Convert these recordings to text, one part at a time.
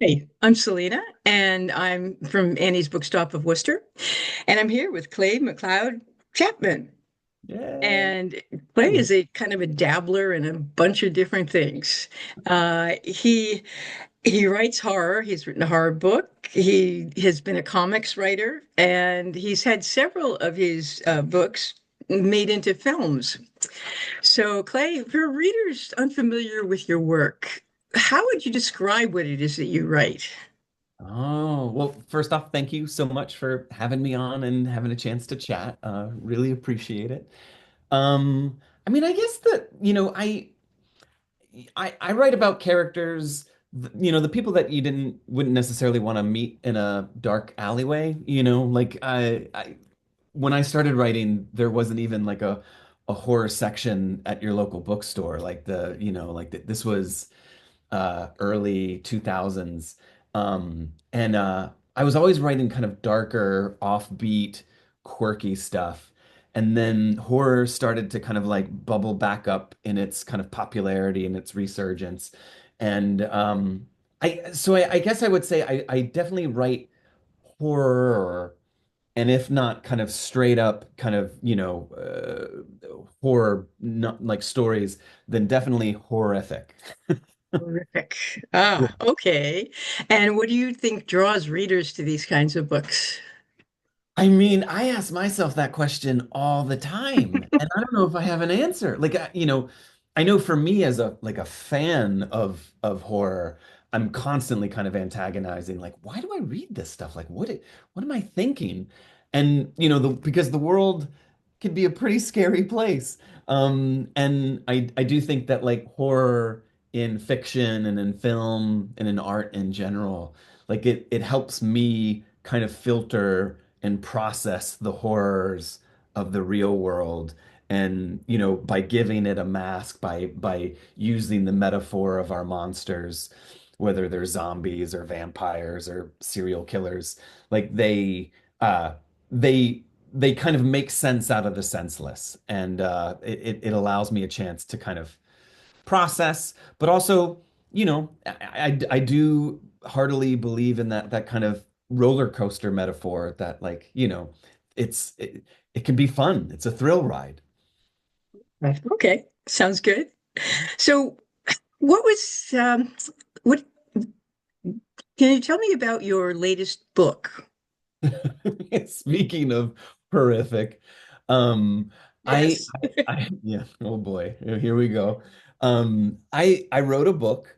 Hey, I'm Selena, and I'm from Annie's Bookstop of Worcester, and I'm here with Clay McLeod Chapman. Yay. And Clay is a kind of a dabbler in a bunch of different things. He writes horror. He's written a horror book. He has been a comics writer, and he's had several of his books made into films. So, Clay, for readers unfamiliar with your work, how would you describe what it is that you write? Oh, well, first off, thank you so much for having me on and having a chance to chat. Really appreciate it. I mean, I guess that, I write about characters, the people that you wouldn't necessarily want to meet in a dark alleyway, like when I started writing, there wasn't even like a horror section at your local bookstore. Like this was early 2000s. And I was always writing kind of darker, offbeat, quirky stuff. And then horror started to kind of like bubble back up in its kind of popularity and its resurgence. And I guess I would say I definitely write horror, and if not kind of straight up kind of, horror, not like stories, then definitely horrific. Terrific. Ah, okay. And what do you think draws readers to these kinds of books? I mean, I ask myself that question all the time, and I don't know if I have an answer. Like, I know for me as a fan of horror, I'm constantly kind of antagonizing, like, why do I read this stuff? Like, what am I thinking? And because the world can be a pretty scary place. And I do think that like horror in fiction and in film and in art in general, like it helps me kind of filter and process the horrors of the real world. And by giving it a mask, by using the metaphor of our monsters, whether they're zombies or vampires or serial killers, like uh they they kind of make sense out of the senseless. And it allows me a chance to kind of process, but also, I do heartily believe in that kind of roller coaster metaphor that, like, it can be fun. It's a thrill ride. Right. Okay, sounds good. So, what was what can you tell me about your latest book? Speaking of horrific, um, I, Yes. yeah, oh boy, here we go. I wrote a book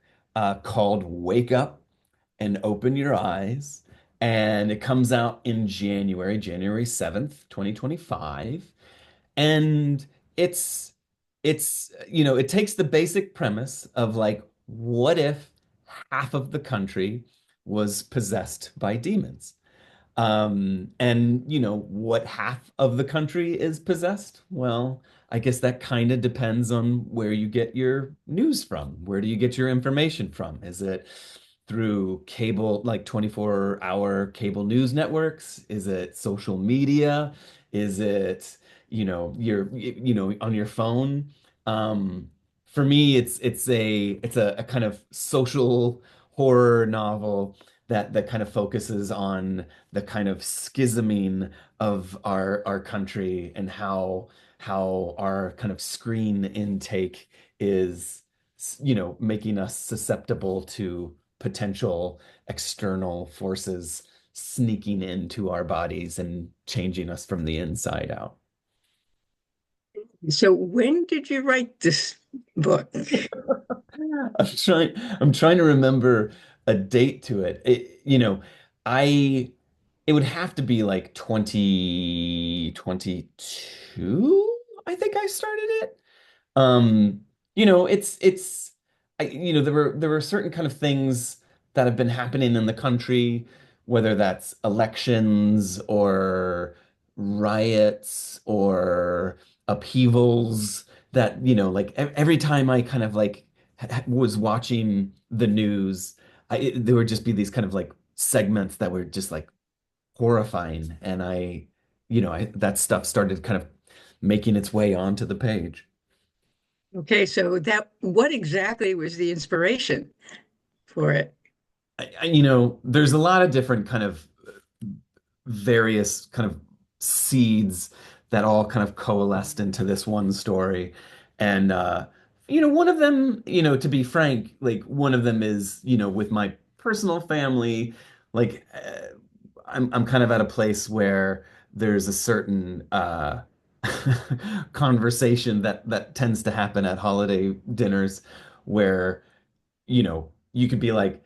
called Wake Up and Open Your Eyes, and it comes out in January 7th, 2025. And it's it takes the basic premise of like, what if half of the country was possessed by demons? And what half of the country is possessed? Well, I guess that kind of depends on where you get your news from. Where do you get your information from? Is it through cable, like 24-hour cable news networks? Is it social media? Is it, on your phone? Um, for me, it's a kind of social horror novel that kind of focuses on the kind of schisming of our country, and how our kind of screen intake is, making us susceptible to potential external forces sneaking into our bodies and changing us from the inside out. So, when did you write this book? I'm trying to remember a date to it. I it would have to be like 2022. I think I started it. Um, it's there were certain kind of things that have been happening in the country, whether that's elections or riots or upheavals, that, like every time I kind of like was watching the news, there would just be these kind of like segments that were just like horrifying. And that stuff started kind of making its way onto the page. Okay, so that what exactly was the inspiration for it? there's a lot of different kind of various kind of seeds that all kind of coalesced into this one story. And one of them, to be frank, like one of them is, with my personal family, like I'm kind of at a place where there's a certain conversation that tends to happen at holiday dinners where, you could be like,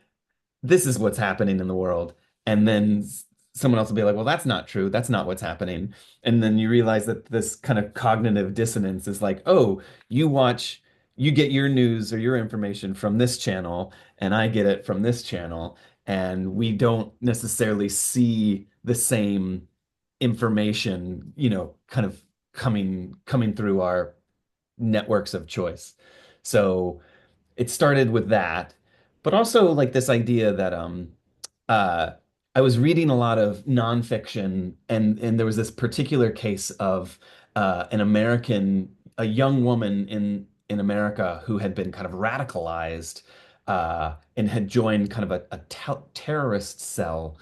this is what's happening in the world. And then someone else will be like, well, that's not true. That's not what's happening. And then you realize that this kind of cognitive dissonance is like, oh, you watch, you get your news or your information from this channel, and I get it from this channel. And we don't necessarily see the same information, kind of coming through our networks of choice. So it started with that, but also like this idea that uh I was reading a lot of nonfiction, and there was this particular case of a young woman in America who had been kind of radicalized and had joined kind of a terrorist cell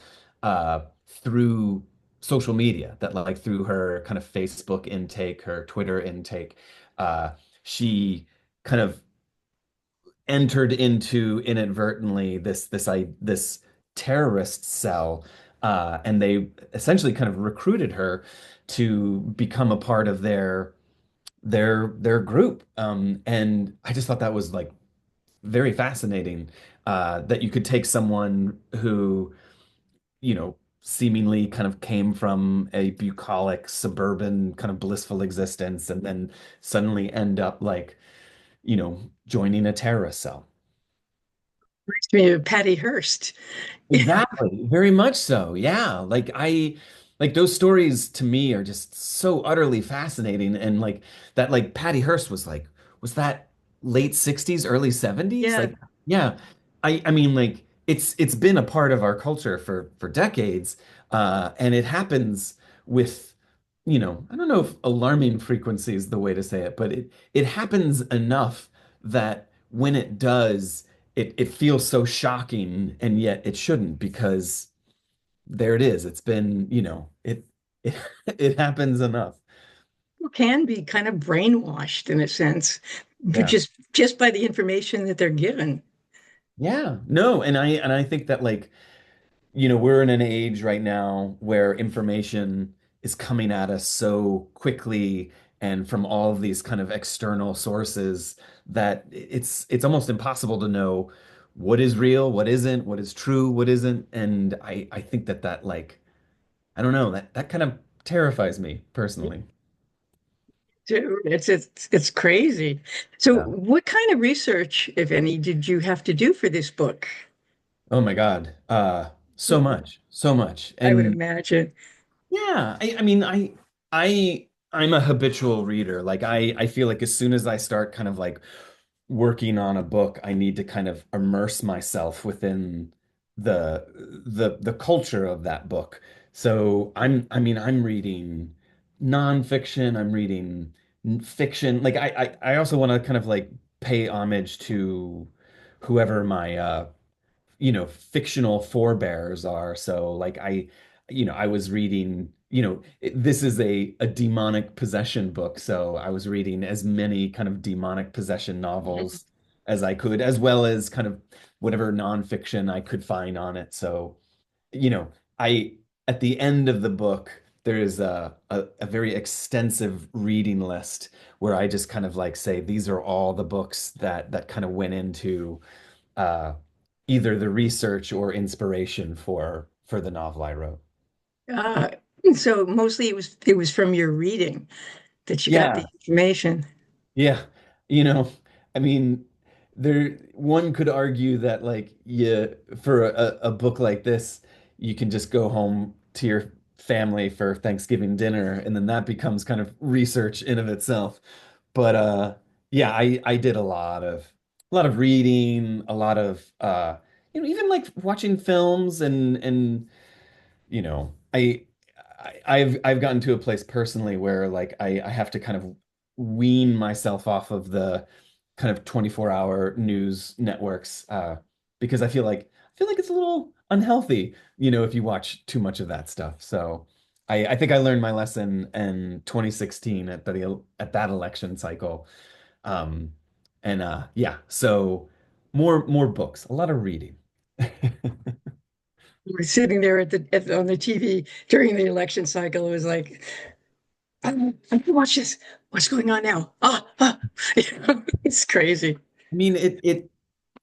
through social media, that like through her kind of Facebook intake, her Twitter intake, uh, she kind of entered into inadvertently this terrorist cell, and they essentially kind of recruited her to become a part of their group. And I just thought that was like very fascinating, that you could take someone who, seemingly kind of came from a bucolic suburban kind of blissful existence and then suddenly end up like, joining a terrorist cell. Reminds me of Patty Hearst. Exactly. Very much so. Yeah. Like those stories to me are just so utterly fascinating. And like that, like Patty Hearst was that late 60s, early 70s? Yeah. Like, yeah. I mean, like it's been a part of our culture for decades. And it happens with, I don't know if alarming frequency is the way to say it, but it happens enough that when it does, it feels so shocking, and yet it shouldn't, because there it is. It's been, it it happens enough. People can be kind of brainwashed in a sense, but Yeah. just by the information that they're given. Yeah. No, and I think that like, we're in an age right now where information is coming at us so quickly and from all of these kind of external sources that it's almost impossible to know what is real, what isn't, what is true, what isn't. And I think that like, I don't know, that kind of terrifies me personally. Dude, it's crazy. So, Yeah. what kind of research, if any, did you have to do for this book? Oh my God. So much, so much. I would And imagine. yeah, I'm a habitual reader. Like I feel like as soon as I start kind of like working on a book, I need to kind of immerse myself within the culture of that book. So I'm reading nonfiction, I'm reading fiction. Like I also want to kind of like pay homage to whoever my fictional forebears are. So like I was reading, this is a demonic possession book. So I was reading as many kind of demonic possession novels as I could, as well as kind of whatever nonfiction I could find on it. So, I at the end of the book, there is a very extensive reading list where I just kind of like say, these are all the books that kind of went into uh, either the research or inspiration for the novel I wrote. Uh, so mostly it was from your reading that you got the Yeah, information. yeah. You know, I mean, one could argue that like for a book like this, you can just go home to your family for Thanksgiving dinner, and then that becomes kind of research in of itself. But yeah, I did a lot of reading, a lot of even like watching films and I've gotten to a place personally where like I have to kind of wean myself off of the kind of 24-hour news networks, because I feel like it's a little unhealthy, if you watch too much of that stuff. So I think I learned my lesson in 2016 at that election cycle. Um, and yeah, so more books, a lot of reading. We're sitting there on the TV during the election cycle. It was like, I can watch this. What's going on now? It's crazy. I mean,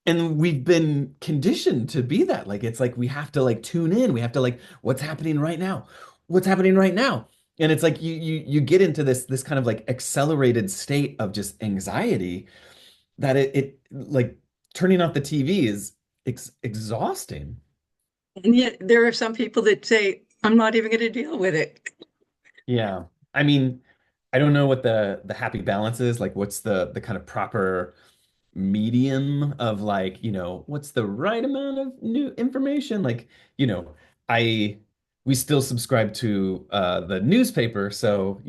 and we've been conditioned to be that. Like, it's like we have to like tune in. We have to like, what's happening right now? What's happening right now? And it's like you get into this kind of like accelerated state of just anxiety that it like turning off the TV is exhausting. And yet there are some people that say, I'm not even going to deal with it. Yeah. I mean, I don't know what the happy balance is. Like, what's the kind of proper medium of like, what's the right amount of new information? Like, I we still subscribe to the newspaper, so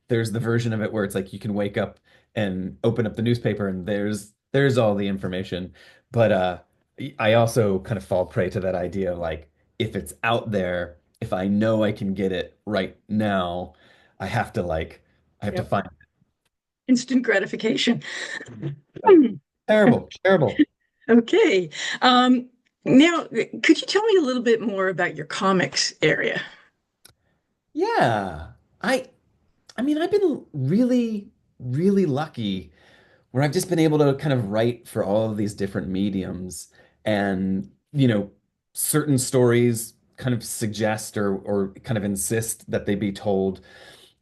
there's the version of it where it's like you can wake up and open up the newspaper and there's all the information. But I also kind of fall prey to that idea of like if it's out there, if I know I can get it right now, I have to Yep. find Instant gratification. terrible, terrible. Okay. Um, Now, could you tell me a little bit more about your comics area? Yeah. I I mean, I've been really, really lucky where I've just been able to kind of write for all of these different mediums and, certain stories kind of suggest or kind of insist that they be told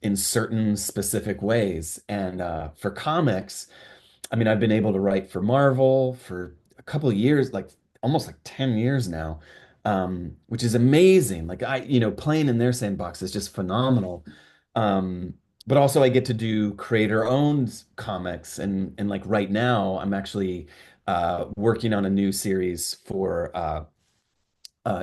in certain specific ways. And for comics, I mean, I've been able to write for Marvel for a couple of years, like almost like 10 years now, which is amazing. Like playing in their sandbox is just phenomenal. But also I get to do creator-owned comics and like right now I'm actually working on a new series for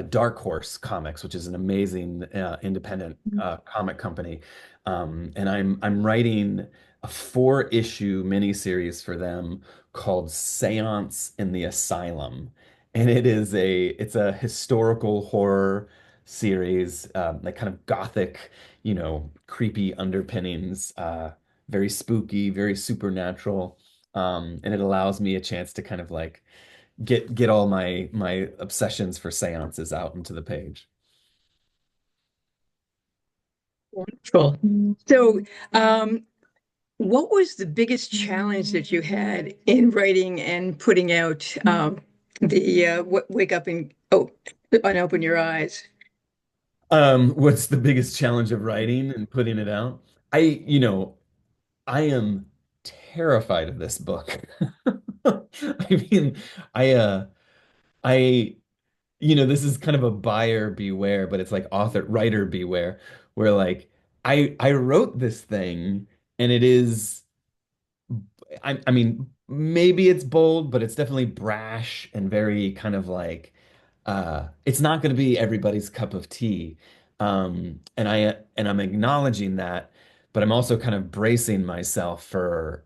Dark Horse Comics, which is an amazing independent comic company, and I'm writing a 4-issue miniseries for them called Seance in the Asylum, and it's a historical horror series, like kind of gothic, creepy underpinnings, very spooky, very supernatural, and it allows me a chance to kind of like get all my obsessions for seances out into the page. Wonderful. So, what was the biggest challenge that you had in writing and putting out the wake up and open your eyes? What's the biggest challenge of writing and putting it out? I am terrified of this book. I mean, I I this is kind of a buyer beware, but it's like author writer beware, where like I wrote this thing and it is I mean, maybe it's bold, but it's definitely brash and very kind of like it's not going to be everybody's cup of tea. And I'm acknowledging that, but I'm also kind of bracing myself for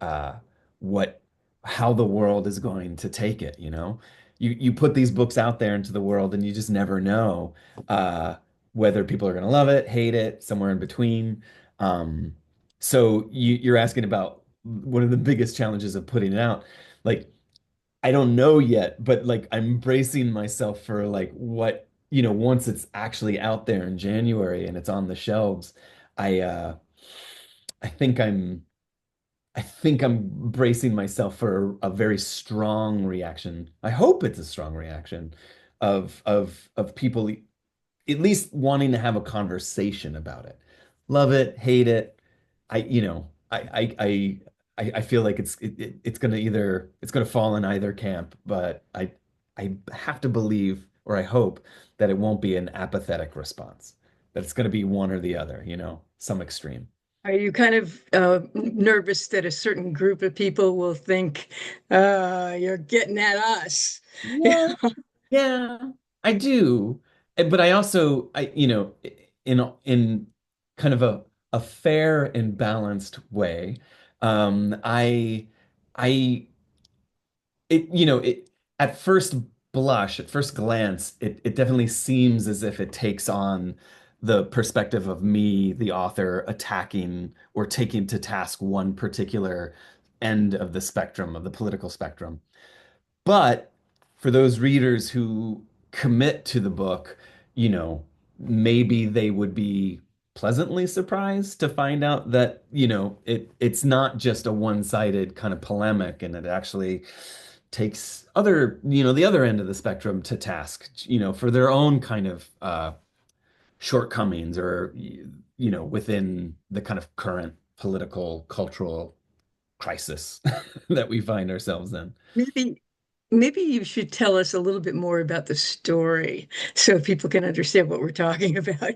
what how the world is going to take it, you know? You put these books out there into the world and you just never know whether people are going to love it, hate it, somewhere in between. Um, so you're asking about one of the biggest challenges of putting it out. Like, I don't know yet, but like I'm bracing myself for like what, once it's actually out there in January and it's on the shelves, I uh I think I'm bracing myself for a very strong reaction. I hope it's a strong reaction of people at least wanting to have a conversation about it. Love it, hate it. I, you know, I feel like it's gonna fall in either camp, but I have to believe or I hope that it won't be an apathetic response, that it's gonna be one or the other, some extreme. Are you kind of nervous that a certain group of people will think you're getting at us? Yeah, yeah, I do. But I also, in kind of a fair and balanced way, I, I, it, at first blush, at first glance, it definitely seems as if it takes on the perspective of me, the author, attacking or taking to task one particular end of the spectrum, of the political spectrum. But for those readers who commit to the book, you know, maybe they would be pleasantly surprised to find out that, it's not just a one-sided kind of polemic and it actually takes the other end of the spectrum to task, for their own kind of shortcomings or, within the kind of current political, cultural crisis that we find ourselves in. Maybe maybe you should tell us a little bit more about the story so people can understand what we're talking about.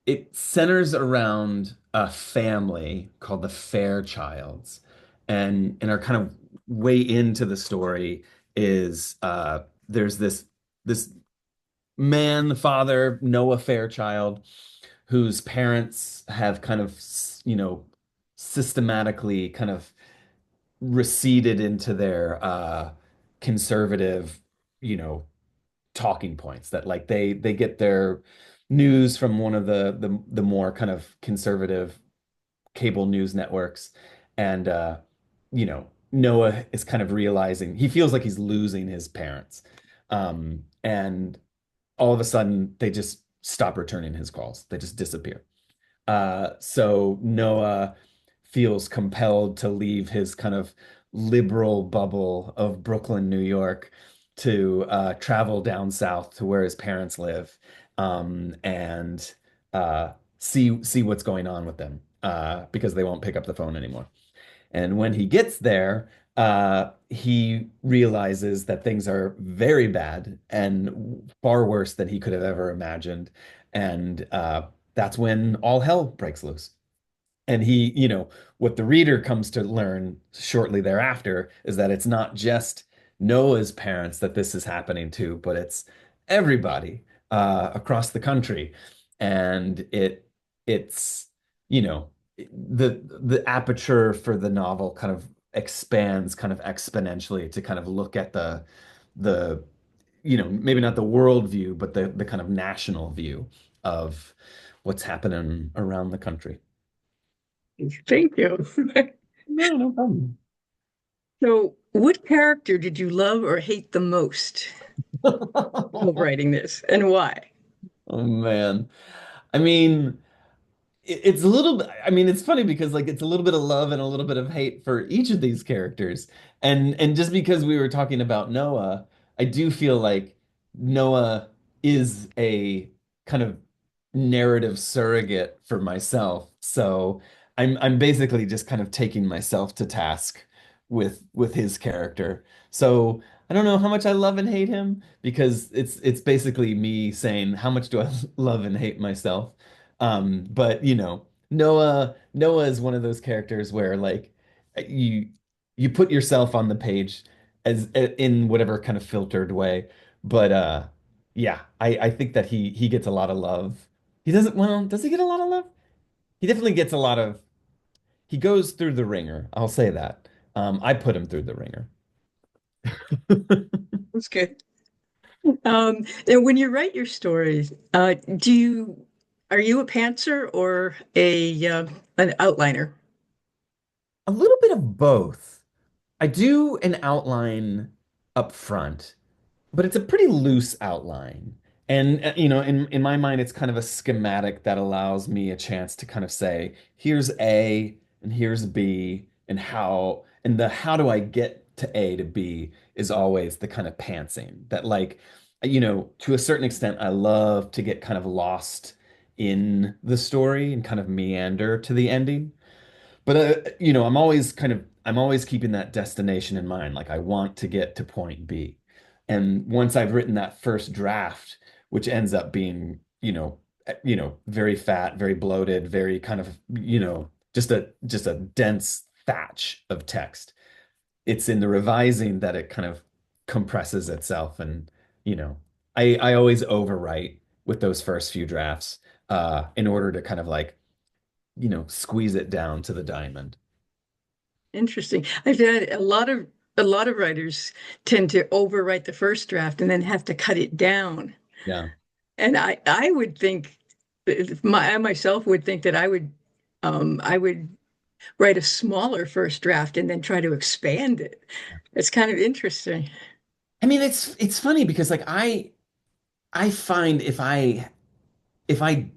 It centers around a family called the Fairchilds, and our kind of way into the story is there's this man, the father, Noah Fairchild, whose parents have kind of systematically kind of receded into their conservative, you know, talking points that like they get their news from one of the more kind of conservative cable news networks and Noah is kind of realizing he feels like he's losing his parents, and all of a sudden they just stop returning his calls, they just disappear. So Noah feels compelled to leave his kind of liberal bubble of Brooklyn, New York, to travel down south to where his parents live, and see what's going on with them, because they won't pick up the phone anymore. And when he gets there, he realizes that things are very bad and far worse than he could have ever imagined. And that's when all hell breaks loose. And what the reader comes to learn shortly thereafter is that it's not just Noah's parents that this is happening to, but it's everybody across the country. And it's, you know, the aperture for the novel kind of expands kind of exponentially to kind of look at the maybe not the world view, but the kind of national view of what's happening around the country. Thank you. No, no problem. So, what character did you love or hate the most while writing this, and why? Oh man. I mean, it's a little bit, I mean, it's funny because like it's a little bit of love and a little bit of hate for each of these characters. And just because we were talking about Noah, I do feel like Noah is a kind of narrative surrogate for myself. So I'm basically just kind of taking myself to task with his character. So I don't know how much I love and hate him because it's basically me saying how much do I love and hate myself. But Noah is one of those characters where like you you put yourself on the page as in whatever kind of filtered way. But yeah, I think that he gets a lot of love. He doesn't, well, does he get a lot of love? He definitely gets a lot of, he goes through the ringer. I'll say that. I put him through the ringer. That's good. And when you write your stories, are you a pantser or an outliner? A little bit of both. I do an outline up front, but it's a pretty loose outline. And in my mind, it's kind of a schematic that allows me a chance to kind of say, here's A and here's B, and how do I get to A to B is always the kind of pantsing that like, to a certain extent, I love to get kind of lost in the story and kind of meander to the ending. But I'm always keeping that destination in mind. Like I want to get to point B. And once I've written that first draft, which ends up being, very fat, very bloated, very kind of, just a dense thatch of text. It's in the revising that it kind of compresses itself. And, you know, I always overwrite with those first few drafts in order to kind of like squeeze it down to the diamond. Interesting. I've had a lot of a lot of writers tend to overwrite the first draft and then have to cut it down. Yeah. And I would think, I myself would think that I would write a smaller first draft and then try to expand it. It's kind of interesting. I mean, it's funny because like I find if I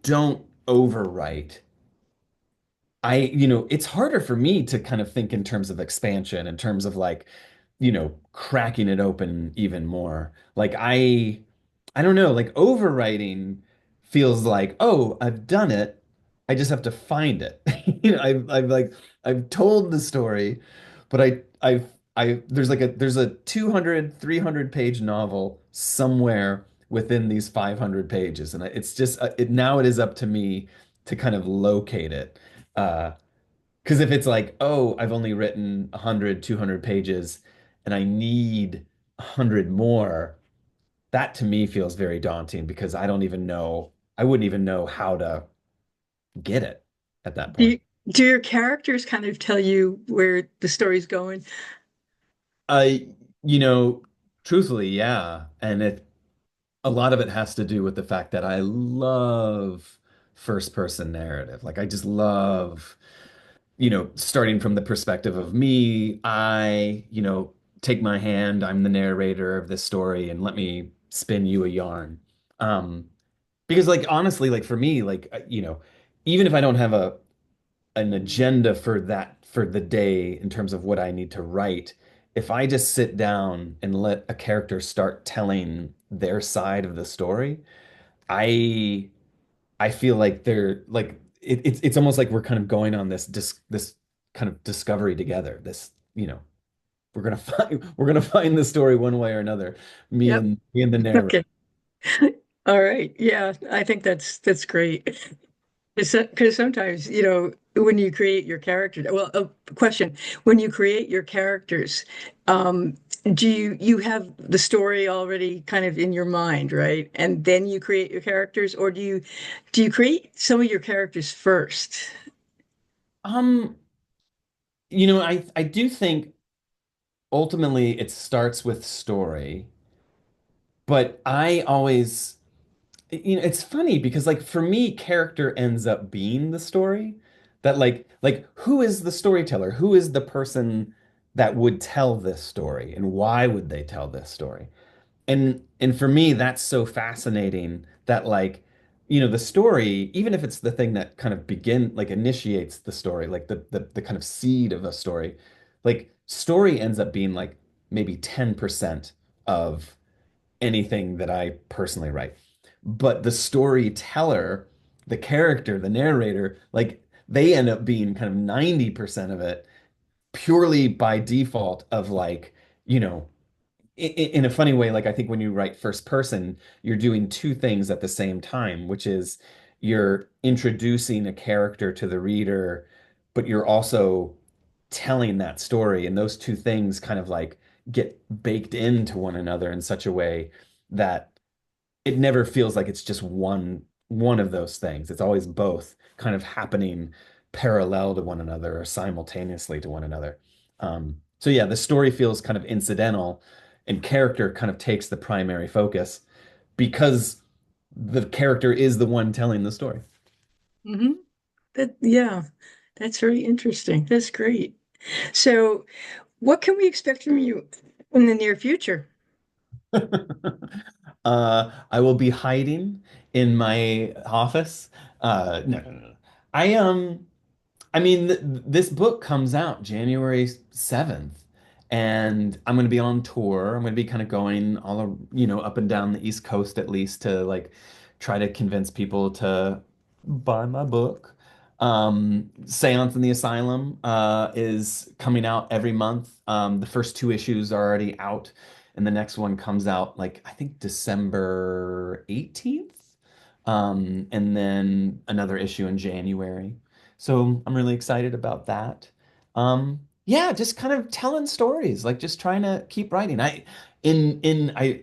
don't overwrite, it's harder for me to kind of think in terms of expansion, in terms of like, cracking it open even more. Like I don't know, like overwriting feels like, oh, I've done it. I just have to find it. I've like I've told the story, but there's a 200, 300 page novel somewhere within these 500 pages. And it's just, now it is up to me to kind of locate it. Uh, because if it's like, oh, I've only written 100, 200 pages and I need 100 more, that to me feels very daunting because I wouldn't even know how to get it at that Do point. you, do your characters kind of tell you where the story's going? I, you know, Truthfully, yeah. And a lot of it has to do with the fact that I love first person narrative. Like I just love starting from the perspective of me, take my hand, I'm the narrator of this story, and let me spin you a yarn. Because like honestly, like for me, like even if I don't have an agenda for the day in terms of what I need to write, if I just sit down and let a character start telling their side of the story, I I feel like they're like it's almost like we're kind of going on this kind of discovery together. We're gonna find the story one way or another. Yep. Me and the narrator. Okay. All right. Yeah, I think that's great. Because sometimes, when you create your character, well, a question, when you create your characters, um, do you have the story already kind of in your mind, right? And then you create your characters, or do you create some of your characters first? Um, I do think ultimately it starts with story, but I always it's funny because like for me, character ends up being the story. That like who is the storyteller? Who is the person that would tell this story and why would they tell this story? And for me, that's so fascinating that like, the story, even if it's the thing that kind of initiates the story, like the kind of seed of a story, like story ends up being like maybe 10% of anything that I personally write. But the storyteller, the character, the narrator, like they end up being kind of 90% of it purely by default of like, you know, in a funny way, like I think when you write first person, you're doing two things at the same time, which is you're introducing a character to the reader, but you're also telling that story. And those two things kind of like get baked into one another in such a way that it never feels like it's just one of those things. It's always both kind of happening parallel to one another or simultaneously to one another. So yeah, the story feels kind of incidental and character kind of takes the primary focus because the character is the one telling the story. Hmm. Yeah, that's very interesting. That's great. So, what can we expect from you in the near future? I will be hiding in my office. No, no, no, no. I I mean, this book comes out January 7th, and I'm going to be on tour. I'm going to be kind of going up and down the East Coast at least to like try to convince people to buy my book. Seance in the Asylum is coming out every month. The first two issues are already out, and the next one comes out like I think December 18th. And then another issue in January. So I'm really excited about that. Yeah, just kind of telling stories, like just trying to keep writing. I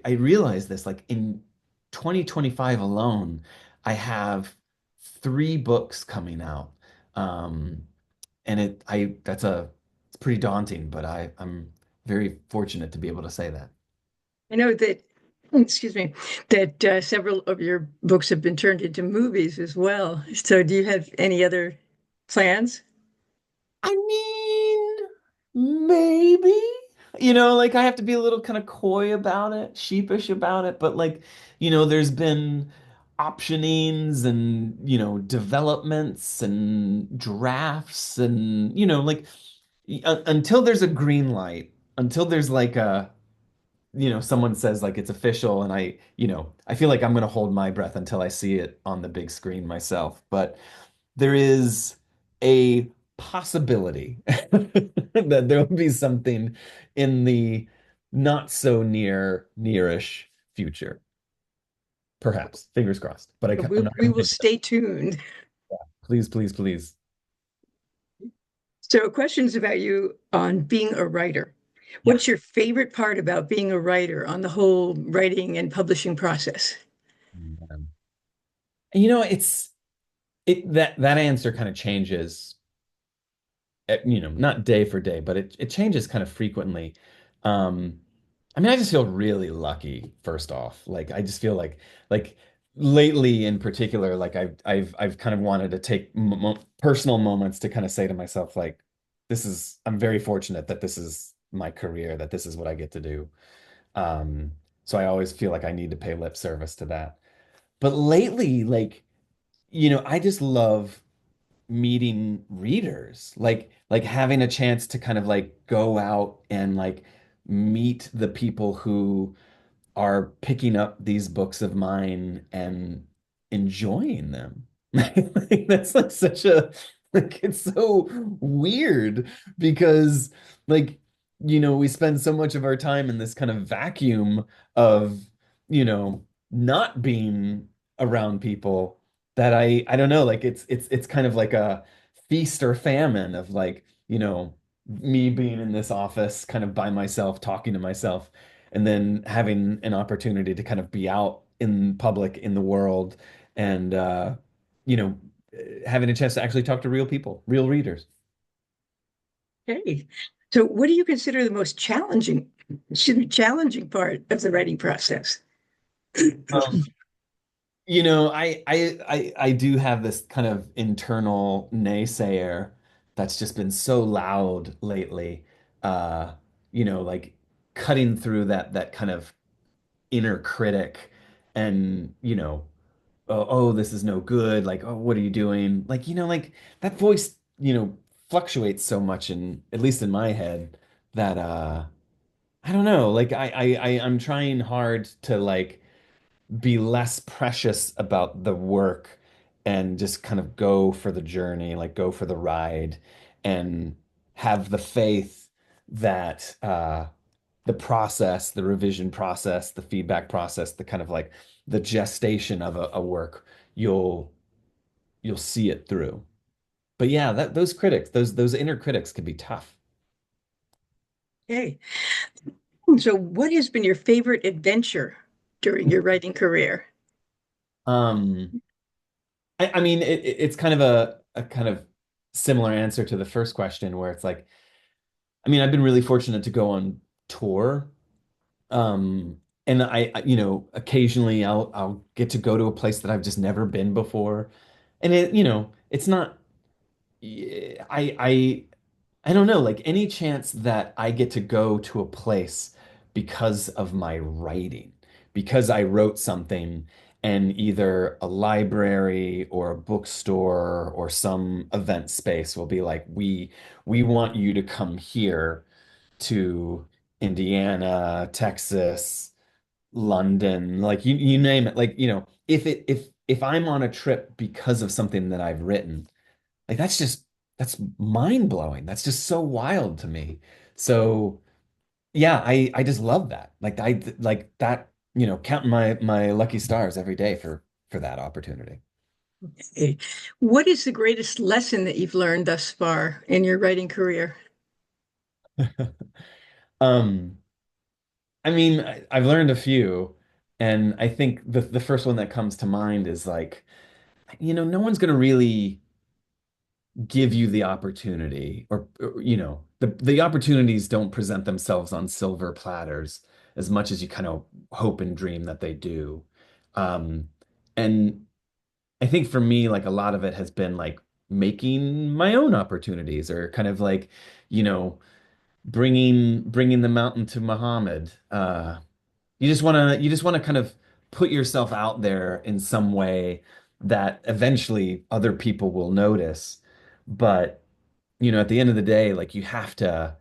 realized this, like in 2025 alone, I have three books coming out. Um, and it's pretty daunting, but I'm very fortunate to be able to say that. I know that, excuse me, that several of your books have been turned into movies as well. So do you have any other plans? I mean, maybe. Like I have to be a little kind of coy about it, sheepish about it, but like, there's been optionings and, developments and drafts and, like until there's a green light, until there's like someone says like it's official and I feel like I'm going to hold my breath until I see it on the big screen myself. But there is a possibility that there will be something in the not so nearish future. Perhaps. Fingers crossed. But I'm not We going to will jinx it. stay tuned. Please, please, please. So, questions about you on being a writer. Yeah. What's your favorite part about being a writer on the whole writing and publishing process? Um, it's that answer kind of changes not day for day, but it changes kind of frequently. Um, I mean, I just feel really lucky, first off. Like I just feel like lately in particular, like I've kind of wanted to take mo personal moments to kind of say to myself, like, I'm very fortunate that this is my career, that this is what I get to do. Um, so I always feel like I need to pay lip service to that. But lately, like, I just love meeting readers, like having a chance to kind of like go out and like meet the people who are picking up these books of mine and enjoying them. Like, that's like such a like it's so weird because like we spend so much of our time in this kind of vacuum of not being around people that I don't know, like it's kind of like a feast or famine of like me being in this office kind of by myself talking to myself and then having an opportunity to kind of be out in public in the world and you know having a chance to actually talk to real people, real readers. Okay. So, what do you consider the most challenging, excuse me, challenging part of the writing process? Um, I do have this kind of internal naysayer that's just been so loud lately. Uh, like cutting through that kind of inner critic and oh, this is no good. Like, oh, what are you doing? Like, like that voice, fluctuates so much at least in my head that I don't know. Like I'm trying hard to like be less precious about the work and just kind of go for the journey, like go for the ride and have the faith that the process, the revision process, the feedback process, the kind of like the gestation of a work, you'll you'll see it through. But yeah, those critics, those inner critics can be tough. Okay. So, what has been your favorite adventure during your writing career? Um, I mean, it's kind of a kind of similar answer to the first question, where it's like, I mean, I've been really fortunate to go on tour. And occasionally I'll get to go to a place that I've just never been before. And it's not I don't know, like any chance that I get to go to a place because of my writing, because I wrote something and either a library or a bookstore or some event space will be like, we want you to come here to Indiana, Texas, London, like you name it. Like, if I'm on a trip because of something that I've written, like that's mind blowing. That's just so wild to me. So yeah, I just love that. Like I like that, counting my lucky stars every day for that opportunity. Okay. What is the greatest lesson that you've learned thus far in your writing career? Um, I mean, I've learned a few, and I think the first one that comes to mind is like, no one's gonna really give you the opportunity or the opportunities don't present themselves on silver platters as much as you kind of hope and dream that they do. Um, and I think for me, like a lot of it has been like making my own opportunities or kind of like, you know, bringing the mountain to Muhammad. You just want to kind of put yourself out there in some way that eventually other people will notice. But, you know, at the end of the day, like you have to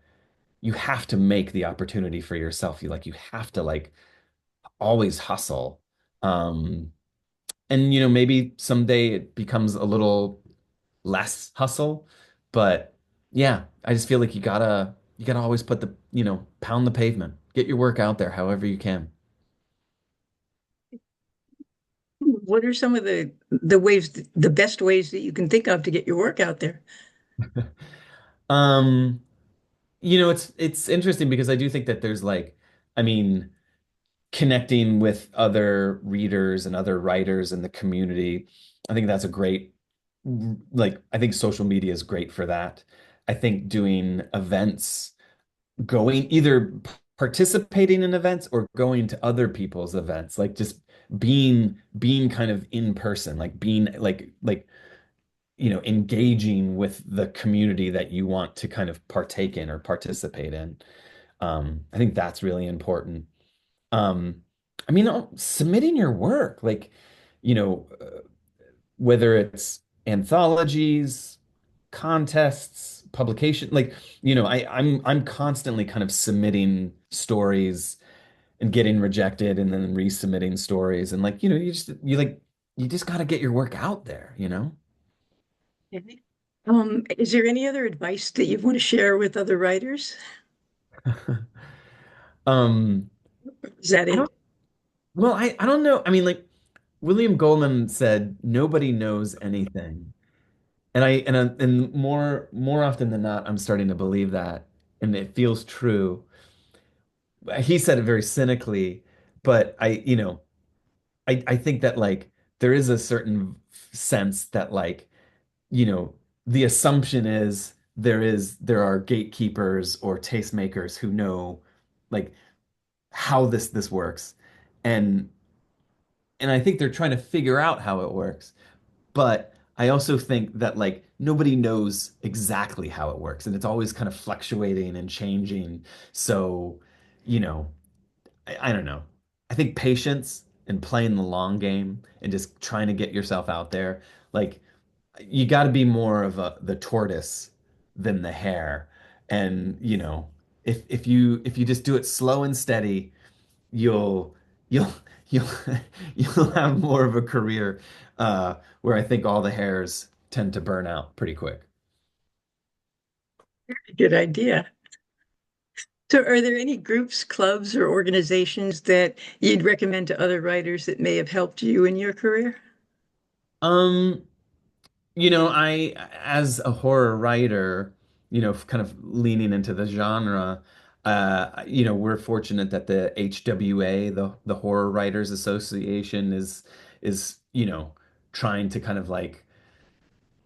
make the opportunity for yourself. You have to like always hustle. Um, and you know, maybe someday it becomes a little less hustle, but yeah, I just feel like you gotta always put the, you know, pound the pavement. Get your work out there however you can. What are some of the ways, the best ways that you can think of to get your work out there? Um, you know, it's interesting because I do think that there's like, I mean, connecting with other readers and other writers in the community. I think that's a great, like, I think social media is great for that. I think doing events, going either participating in events or going to other people's events, like just being kind of in person, like being like you know, engaging with the community that you want to kind of partake in or participate in. I think that's really important. Um, I mean, submitting your work, like, you know, whether it's anthologies, contests, publication, like, you know, I'm constantly kind of submitting stories and getting rejected and then resubmitting stories. And like, you know, you just got to get your work out there, you know? Okay. Is there any other advice that you want to share with other writers? Um, Is that I don't, it? well, I don't know. I mean, like William Goldman said, nobody knows anything. And more often than not, I'm starting to believe that, and it feels true. He said it very cynically, but you know, I think that like there is a certain sense that like, you know, the assumption is there are gatekeepers or tastemakers who know like how this works. And I think they're trying to figure out how it works. But I also think that like nobody knows exactly how it works and it's always kind of fluctuating and changing. So, you know, I don't know. I think patience and playing the long game and just trying to get yourself out there, like you got to be more of the tortoise than the hare. And, you know, if you just do it slow and steady, you'll you'll you'll you'll have more of a career where I think all the hairs tend to burn out pretty quick. Good idea. So, are there any groups, clubs, or organizations that you'd recommend to other writers that may have helped you in your career? Um, you know, I as a horror writer, you know, kind of leaning into the genre, you know, we're fortunate that the HWA, the Horror Writers Association you know, trying to kind of like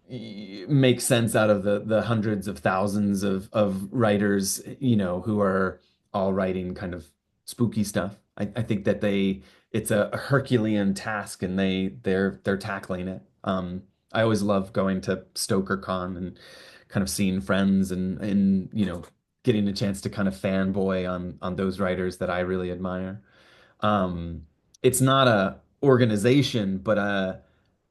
make sense out of the hundreds of thousands of writers, you know, who are all writing kind of spooky stuff. I think that it's a Herculean task and they're tackling it. I always love going to StokerCon and kind of seeing friends and you know, getting a chance to kind of fanboy on those writers that I really admire. Um, it's not a organization, but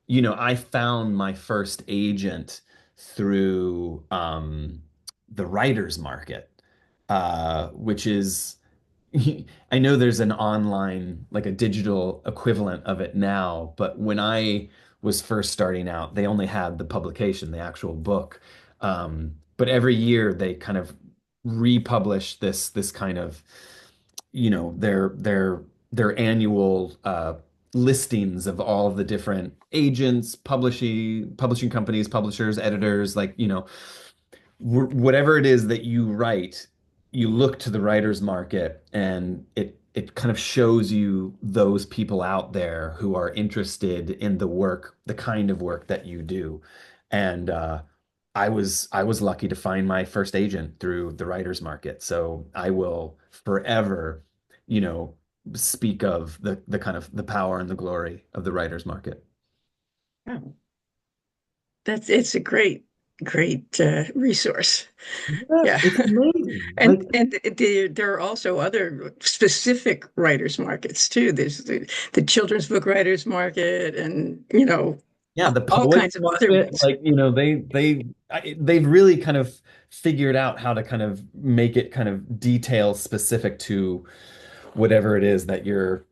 you know, I found my first agent through the writers market, which is, I know there's an online, like a digital equivalent of it now, but when I was first starting out, they only had the publication, the actual book. But every year they kind of republish this kind of, you know, their annual listings of all of the different agents, publishing companies, publishers, editors, like, you know, whatever it is that you write, you look to the writers market and it kind of shows you those people out there who are interested in the work, the kind of work that you do. And I was lucky to find my first agent through the writers market. So I will forever, you know, speak of the kind of the power and the glory of the writers market. Oh, it's a great resource. Yes, Yeah. it's amazing. And Like, there are also other specific writers markets too. There's the children's book writers market, and yeah, the all poets kinds of other market, ones. like, they've really kind of figured out how to kind of make it kind of detail specific to whatever it is that you're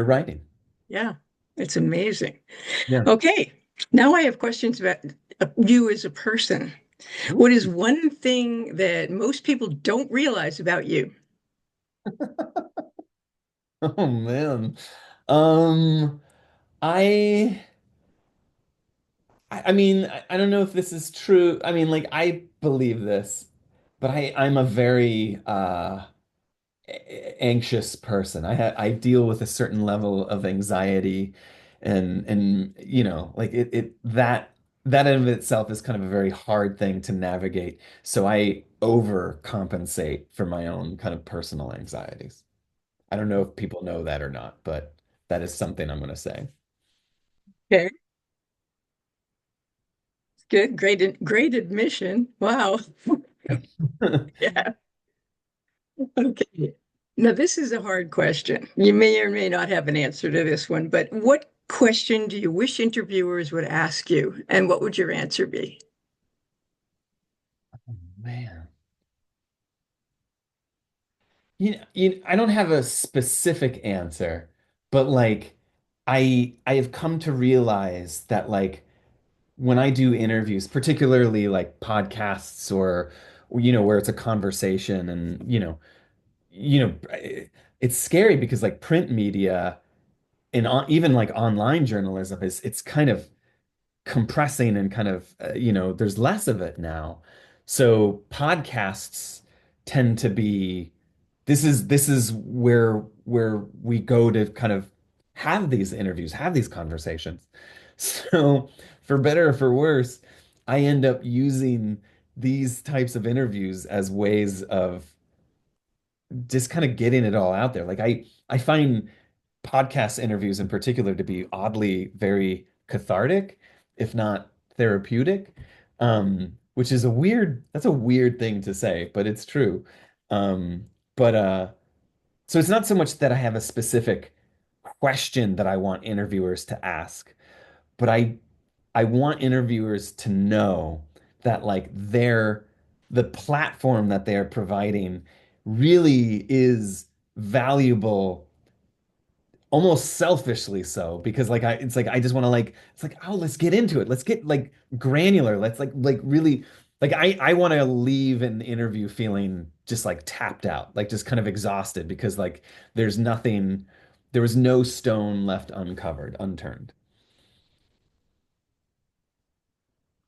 writing. Yeah, it's amazing. Yeah. Okay, now I have questions about you as a person. Ooh. What is one thing that most people don't realize about you? Oh man. Um, I I mean, I don't know if this is true. I mean, like I believe this, but I'm a very anxious person. I deal with a certain level of anxiety and like that in of itself is kind of a very hard thing to navigate. So I overcompensate for my own kind of personal anxieties. I don't know if people know that or not, but that is something I'm going to say. Okay, good, great admission. Wow. Yeah. Okay. Now, this is a hard question. You may or may not have an answer to this one, but what question do you wish interviewers would ask you, and what would your answer be? Man. I don't have a specific answer, but like I have come to realize that like when I do interviews, particularly like podcasts or where it's a conversation and it's scary because like print media and even like online journalism is it's kind of compressing and kind of there's less of it now. So podcasts tend to be this is where we go to kind of have these interviews, have these conversations. So for better or for worse, I end up using these types of interviews as ways of just kind of getting it all out there. Like I find podcast interviews in particular to be oddly very cathartic, if not therapeutic. Which is that's a weird thing to say, but it's true. But so it's not so much that I have a specific question that I want interviewers to ask, but I want interviewers to know that like the platform that they are providing really is valuable almost selfishly so because like it's like I just want to like it's like oh let's get into it, let's get like granular, let's like really like I want to leave an interview feeling just like tapped out, like just kind of exhausted because like there's nothing, there was no stone left uncovered, unturned.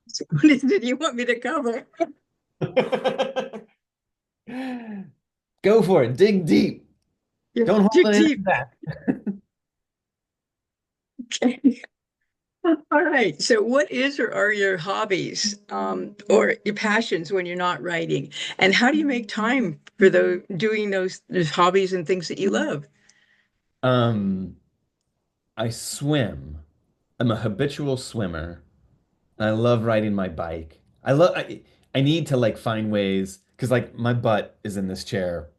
So what did you want me to cover? Go for it, dig deep, Yeah, don't hold dig anything deep. back. Okay. All right. So, what is or are your hobbies, or your passions when you're not writing? And how do you make time for doing those hobbies and things that you love? um I swim. I'm a habitual swimmer. I love riding my bike. I need to like find ways because like my butt is in this chair,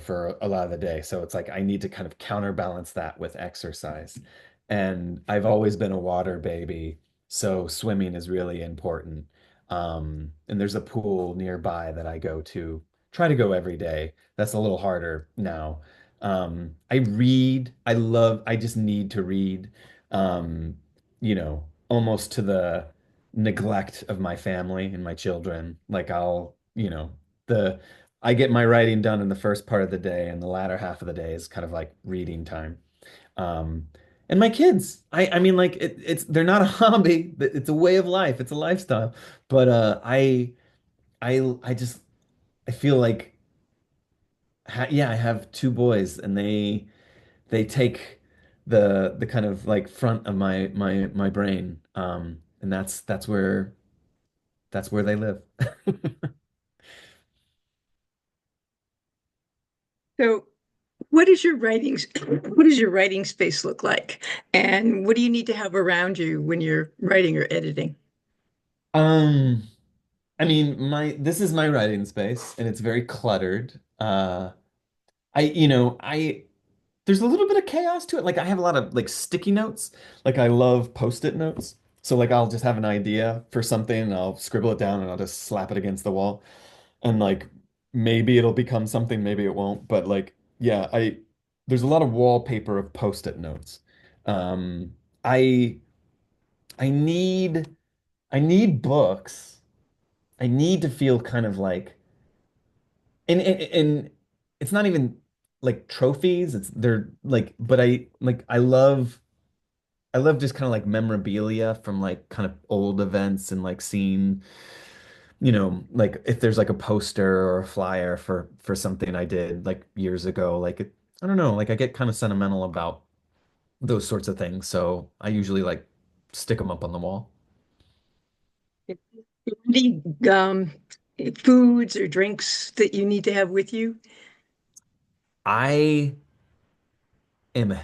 for a lot of the day. So it's like I need to kind of counterbalance that with exercise. And I've always been a water baby, so swimming is really important. And there's a pool nearby that I go to, try to go every day. That's a little harder now. I read. I just need to read. Almost to the neglect of my family and my children. Like the I get my writing done in the first part of the day, and the latter half of the day is kind of like reading time. Um, and my kids, I mean, like it's they're not a hobby, it's a way of life, it's a lifestyle. But I just I feel like yeah, I have two boys, and they take the kind of like front of my brain. And that's where they live. So, what does your writing space look like? And what do you need to have around you when you're writing or editing? Um, I mean, my this is my writing space and it's very cluttered. I there's a little bit of chaos to it. Like I have a lot of like sticky notes. Like I love post-it notes. So like I'll just have an idea for something and I'll scribble it down and I'll just slap it against the wall. And like maybe it'll become something, maybe it won't. But like yeah, I there's a lot of wallpaper of post-it notes. Um I I need I need books. I need to feel kind of like and it's not even like trophies. It's they're like but I love just kind of like memorabilia from like kind of old events and like seeing, like if there's like a poster or a flyer for something I did like years ago, I don't know, like I get kind of sentimental about those sorts of things. So I usually like stick them up on the wall. Any foods or drinks that you need to have with you? I am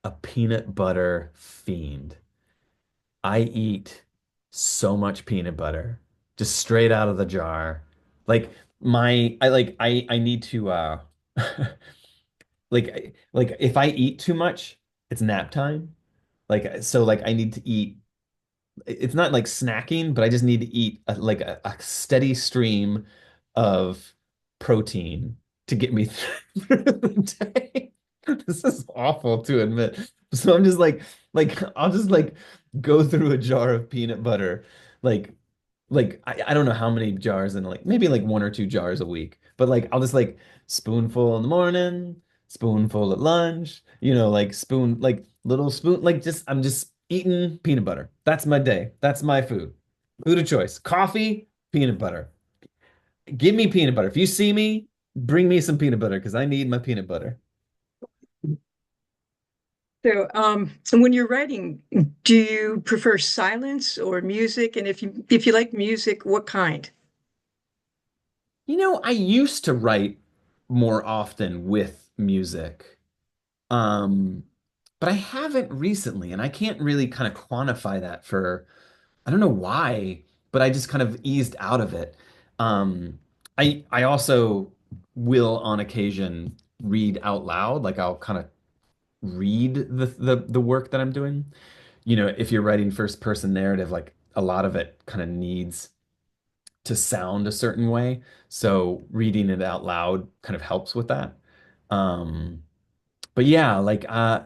a peanut butter fiend. I eat so much peanut butter just straight out of the jar. Like I need to like if I eat too much, it's nap time. Like so like I need to eat it's not like snacking, but I just need to eat a steady stream of protein to get me through the day. This is awful to admit. So I'm just like I'll just like go through a jar of peanut butter, like I don't know how many jars and like maybe like one or two jars a week, but like I'll just like spoonful in the morning, spoonful at lunch, like spoon like little spoon like just I'm just eating peanut butter. That's my day. That's my food. Food of choice. Coffee, peanut butter. Give me peanut butter. If you see me, bring me some peanut butter because I need my peanut butter. So, when you're writing, do you prefer silence or music? And if you like music, what kind? I used to write more often with music. Um, but I haven't recently, and I can't really kind of quantify that I don't know why, but I just kind of eased out of it. I also will on occasion read out loud, like I'll kind of read the work that I'm doing. If you're writing first person narrative, like a lot of it kind of needs to sound a certain way. So reading it out loud kind of helps with that. Um, but yeah, I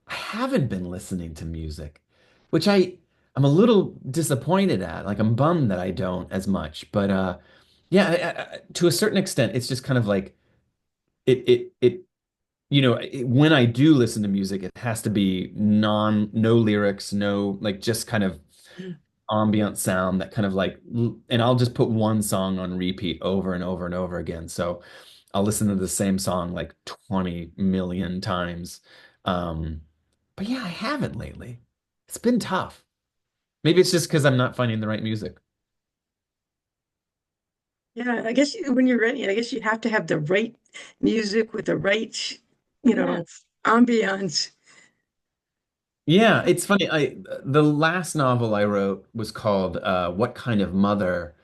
haven't been listening to music, which I'm a little disappointed at. Like I'm bummed that I don't as much. But yeah, to a certain extent, it's just kind of like it when I do listen to music, it has to be no lyrics, no like just kind of ambient sound that kind of and I'll just put one song on repeat over and over and over again. So I'll listen to the same song like 20 million times. Um, but yeah, I haven't lately. It's been tough. Maybe it's just because I'm not finding the right music. Yeah, I guess when you're writing, I guess you have to have the right music with the right, you know, ambiance. Yeah, it's funny. The last novel I wrote was called What Kind of Mother?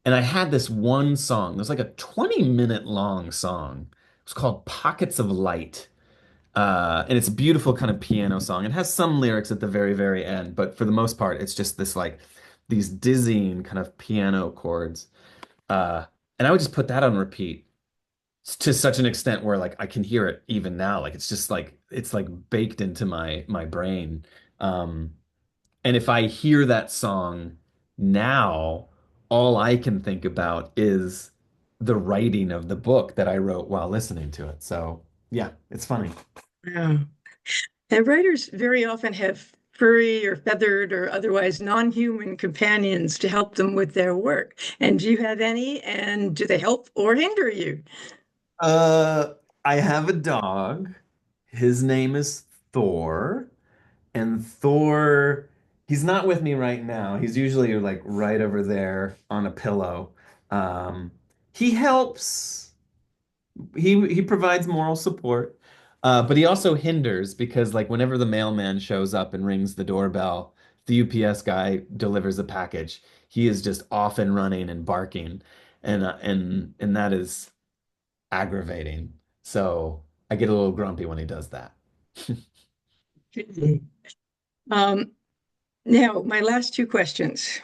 And I had this one song. It was like a 20-minute long song. It was called Pockets of Light. And it's a beautiful kind of piano song. It has some lyrics at the very, very end, but for the most part, it's just these dizzying kind of piano chords. Uh, and I would just put that on repeat to such an extent where like I can hear it even now. Like it's just like it's like baked into my brain. Um, and if I hear that song now, all I can think about is the writing of the book that I wrote while listening to it. So yeah, it's funny. Yeah. And writers very often have furry or feathered or otherwise non-human companions to help them with their work. And do you have any? And do they help or hinder you? Uh, I have a dog. His name is Thor. And Thor, He's not with me right now. He's usually like right over there on a pillow. Um, he helps. He provides moral support, but he also hinders because like whenever the mailman shows up and rings the doorbell, the UPS guy delivers a package. He is just off and running and barking, and that is aggravating. So I get a little grumpy when he does that. Um, Now, my last two questions.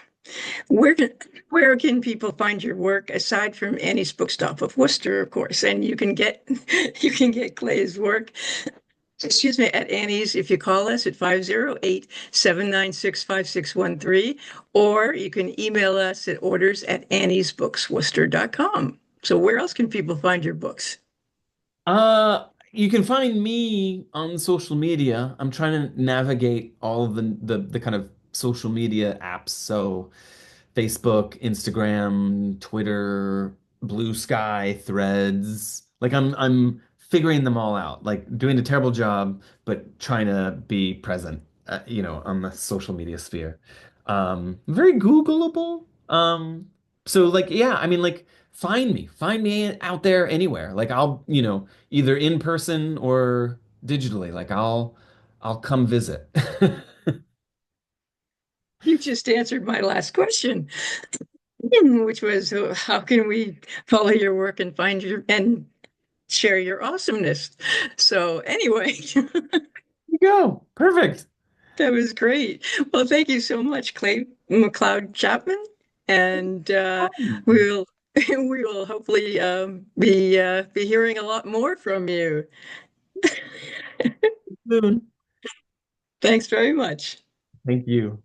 Where can, where can people find your work aside from Annie's Bookstop of Worcester, of course? And you can get you can get Clay's work, excuse me, at Annie's if you call us at 508-796-5613, or you can email us at orders@anniesbooksworcester.com. So where else can people find your books? You can find me on social media. I'm trying to navigate all of the kind of social media apps. So Facebook, Instagram, Twitter, Blue Sky, Threads. Like I'm figuring them all out. Like doing a terrible job, but trying to be present, on the social media sphere. Very Googleable. So like yeah, I mean like find me out there anywhere. Like I'll, either in person or digitally. Like I'll come visit. You just answered my last question, which was how can we follow your work and find your and share your awesomeness? So anyway, You go. Perfect. that was great. Well, thank you so much, Clay McLeod Chapman, and we'll we will hopefully be hearing a lot more from you. Soon. Thanks very much. Thank you.